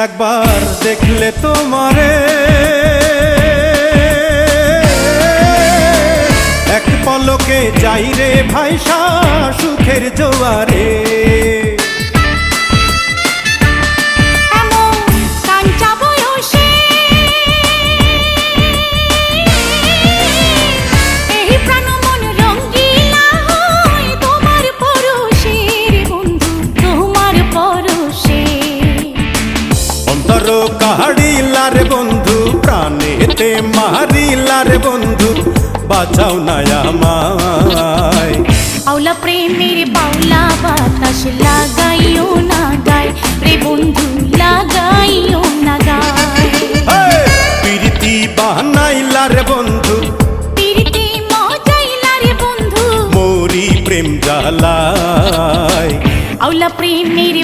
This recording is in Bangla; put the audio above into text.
একবার দেখলে তোমারে এক পলকে যাই রে ভাইসা সুখের জোয়ারে। কাহাড়িলার বন্ধু প্রাণেতে মারিলার বন্ধু বাঁচাও না আমায়। আওলা প্রেমের বাউলা বাতাস লাগাইও না গায় রে বন্ধু লাগাইও না গায়। প্রীতি বানাইলার বন্ধু প্রীতি মজাইলার বন্ধু মোরি প্রেম জ্বালায়। আওলা প্রেমের